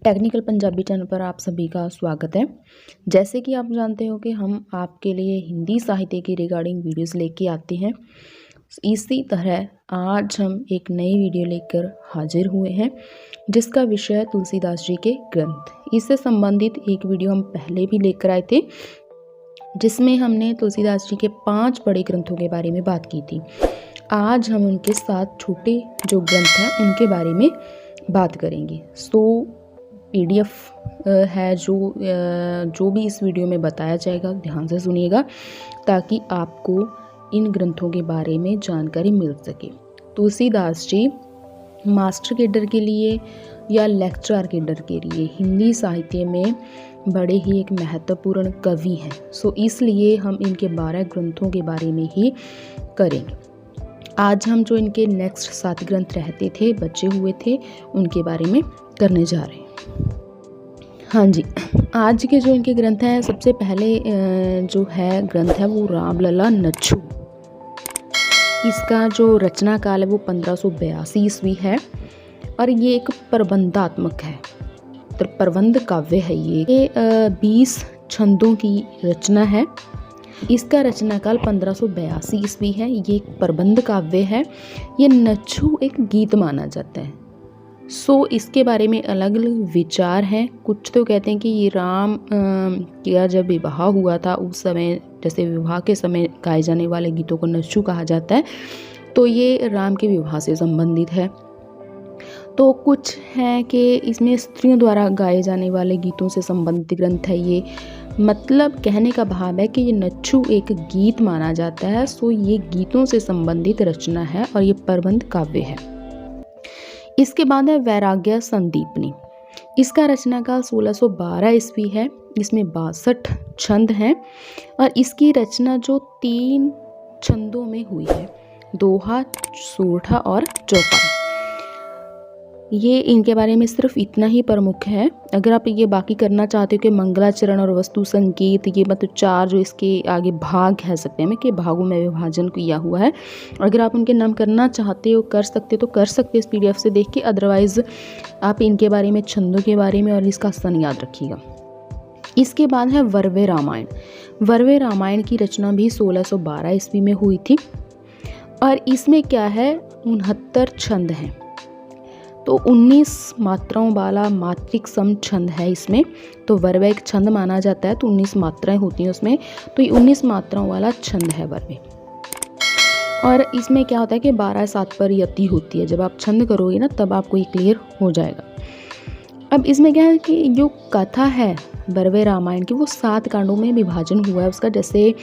Technical Punjabi channel पर आप सभी का स्वागत है। जैसे कि आप जानते हो कि हम आपके लिए हिंदी साहित्य की रिगार्डिंग वीडियोस लेके आते हैं, इसी तरह आज हम एक नई वीडियो लेकर हाजिर हुए हैं जिसका विषय है तुलसीदास जी के ग्रंथ। इससे संबंधित एक वीडियो हम पहले भी लेकर आए थे जिसमें हमने तुलसीदास जी के 5 बड़े ग्रंथों के बारे में बात की थी। आज हम उनके 7 छोटे जो ग्रंथ हैं उनके बारे में बात करेंगे। PDF है जो भी इस वीडियो में बताया जाएगा ध्यान से सुनिएगा ताकि आपको इन ग्रंथों के बारे में जानकारी मिल सके। तुलसीदास जी मास्टर कैडर के लिए या लेक्चरर कैडर के लिए हिंदी साहित्य में बड़े ही एक महत्वपूर्ण कवि हैं। इसलिए हम इनके 12 ग्रंथों के बारे में ही करेंगे। आज हम जो इनके नेक्स्ट 7 ग्रंथ रहते थे बचे हुए थे उनके बारे में करने जा रहे हैं। हाँ जी, आज के जो इनके ग्रंथ हैं सबसे पहले जो है ग्रंथ है वो रामलला नच्छू। इसका जो रचना काल है वो 1582 ईस्वी है और ये एक प्रबंधात्मक है, प्रबंध काव्य है। ये 20 छंदों की रचना है। इसका रचना काल 1582 ईस्वी है। ये एक प्रबंध काव्य है। ये नच्छू एक गीत माना जाता है। इसके बारे में अलग अलग विचार हैं। कुछ तो कहते हैं कि ये राम का जब विवाह हुआ था उस समय, जैसे विवाह के समय गाए जाने वाले गीतों को नच्छू कहा जाता है, तो ये राम के विवाह से संबंधित है। तो कुछ है कि इसमें स्त्रियों द्वारा गाए जाने वाले गीतों से संबंधित ग्रंथ है ये। मतलब कहने का भाव है कि ये नच्छू एक गीत माना जाता है। ये गीतों से संबंधित रचना है और ये प्रबंध काव्य है। इसके बाद है वैराग्य संदीपनी। इसका रचना काल 1612 ईस्वी है। इसमें 62 छंद हैं और इसकी रचना जो 3 छंदों में हुई है, दोहा, सोरठा और चौपाई। ये इनके बारे में सिर्फ इतना ही प्रमुख है। अगर आप ये बाकी करना चाहते हो कि मंगलाचरण और वस्तु संकेत, ये मतलब 4 जो इसके आगे भाग कह सकते हैं कि भागों में विभाजन किया हुआ है, अगर आप उनके नाम करना चाहते हो कर सकते हो तो कर सकते हो इस PDF से देख के। अदरवाइज आप इनके बारे में, छंदों के बारे में और इसका स्थान याद रखिएगा। इसके बाद है वर्वे रामायण। वर्वे रामायण की रचना भी 1612 ईस्वी में हुई थी और इसमें क्या है 69 छंद हैं। तो 19 मात्राओं वाला मात्रिक सम छंद है इसमें। तो वर्वे एक छंद माना जाता है, तो 19 मात्राएं होती हैं उसमें, तो ये 19 मात्राओं वाला छंद है वर्वे। और इसमें क्या होता है कि 12/7 पर यति होती है। जब आप छंद करोगे ना तब आपको ये क्लियर हो जाएगा। अब इसमें क्या है कि जो कथा है वर्वे रामायण की वो 7 कांडों में विभाजन हुआ है उसका। जैसे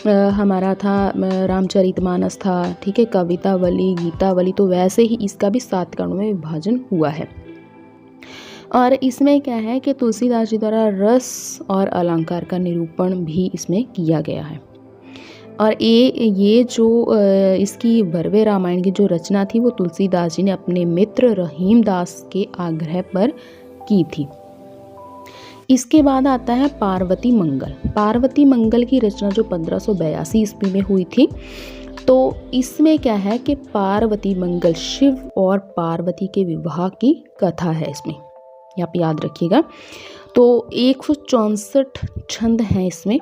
हमारा था रामचरितमानस था, ठीक है, कवितावली, गीतावली, तो वैसे ही इसका भी 7 कांडों में विभाजन हुआ है। और इसमें क्या है कि तुलसीदास जी द्वारा रस और अलंकार का निरूपण भी इसमें किया गया है। और ये जो इसकी वर्वे रामायण की जो रचना थी वो तुलसीदास जी ने अपने मित्र रहीमदास के आग्रह पर की थी। इसके बाद आता है पार्वती मंगल। पार्वती मंगल की रचना जो 1582 ईस्वी में हुई थी। तो इसमें क्या है कि पार्वती मंगल शिव और पार्वती के विवाह की कथा है इसमें, आप याद रखिएगा। तो 164 छंद हैं इसमें।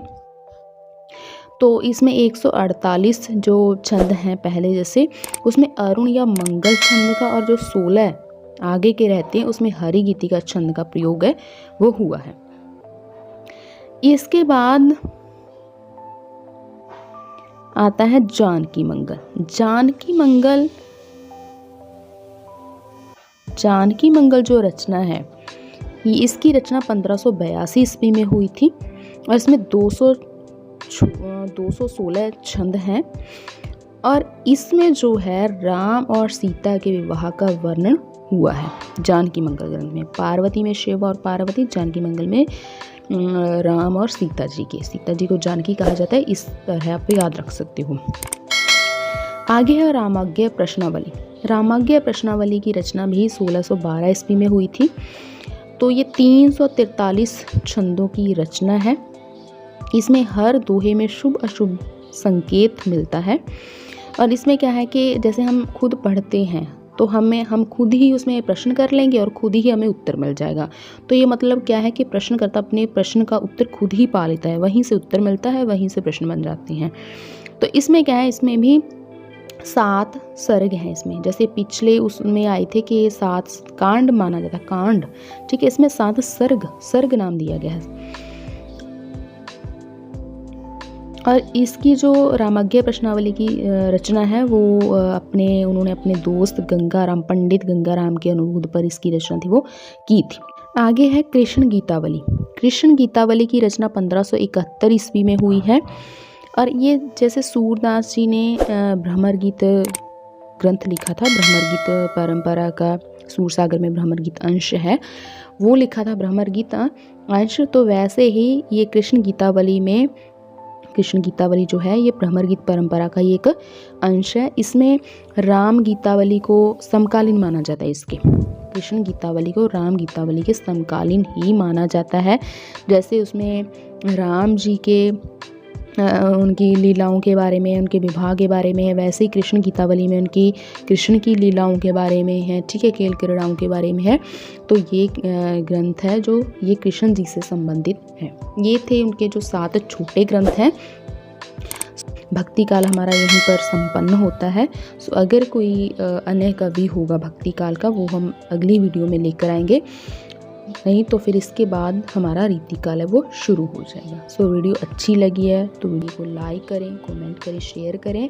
तो इसमें 148 जो छंद हैं पहले जैसे, उसमें अरुण या मंगल छंद का, और जो 16 आगे के रहते हैं उसमें हरि गीति का छंद का प्रयोग है वो हुआ है। इसके बाद आता है जानकी मंगल। जानकी मंगल जो रचना है ये इसकी रचना 1582 ईस्वी में हुई थी और इसमें 216 छंद हैं। और इसमें जो है राम और सीता के विवाह का वर्णन हुआ है जानकी मंगल ग्रंथ में। पार्वती में शिव और पार्वती, जानकी मंगल में राम और सीता जी को जानकी कहा जाता है। इस तरह आप याद रख सकते हो। आगे है रामाज्ञ प्रश्नावली। रामाज्ञ प्रश्नावली की रचना भी 1612 ईस्वी में हुई थी। तो ये 343 छंदों की रचना है। इसमें हर दोहे में शुभ अशुभ संकेत मिलता है। और इसमें क्या है कि जैसे हम खुद पढ़ते हैं तो हम खुद ही उसमें प्रश्न कर लेंगे और खुद ही हमें उत्तर मिल जाएगा। तो ये मतलब क्या है कि प्रश्नकर्ता अपने प्रश्न का उत्तर खुद ही पा लेता है, वहीं से उत्तर मिलता है, वहीं से प्रश्न बन जाते हैं। तो इसमें क्या है, इसमें भी 7 सर्ग हैं इसमें। जैसे पिछले उसमें आए थे कि 7 कांड माना जाता है, कांड, ठीक है। इसमें 7 सर्ग नाम दिया गया है। और इसकी जो रामाज्ञा प्रश्नावली की रचना है वो उन्होंने अपने दोस्त गंगाराम, पंडित गंगाराम के अनुरोध पर इसकी रचना थी वो की थी। आगे है कृष्ण गीतावली। कृष्ण गीतावली की रचना 1571 ईस्वी में हुई है। और ये जैसे सूरदास जी ने भ्रमर गीत ग्रंथ लिखा था, भ्रमर गीत परंपरा का सूरसागर में भ्रमर गीत अंश है, वो लिखा था भ्रमर गीत अंश। तो वैसे ही ये कृष्ण गीतावली जो है ये भ्रमर गीत परंपरा का ही एक अंश है। इसमें राम गीतावली को समकालीन माना जाता है। इसके कृष्ण गीतावली को राम गीतावली के समकालीन ही माना जाता है। जैसे उसमें राम जी के उनकी लीलाओं के बारे में, उनके विवाह के बारे में है, वैसे ही कृष्ण गीतावली में उनकी कृष्ण की लीलाओं के बारे में है, ठीक है, खेल क्रीड़ाओं के बारे में है। तो ये ग्रंथ है जो ये कृष्ण जी से संबंधित है। ये थे उनके जो 7 छोटे ग्रंथ हैं। भक्ति काल हमारा यहीं पर संपन्न होता है। सो अगर कोई अन्य कवि होगा भक्ति काल का, वो हम अगली वीडियो में लेकर आएंगे। नहीं तो फिर इसके बाद हमारा रीतिकाल है वो शुरू हो जाएगा। सो वीडियो अच्छी लगी है तो वीडियो को लाइक करें, कमेंट करें, शेयर करें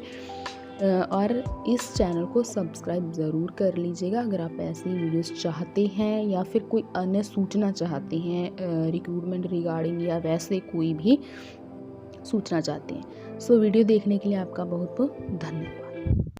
और इस चैनल को सब्सक्राइब ज़रूर कर लीजिएगा अगर आप ऐसी वीडियोस चाहते हैं या फिर कोई अन्य सूचना चाहते हैं रिक्रूटमेंट रिगार्डिंग या वैसे कोई भी सूचना चाहते हैं। सो वीडियो देखने के लिए आपका बहुत बहुत धन्यवाद।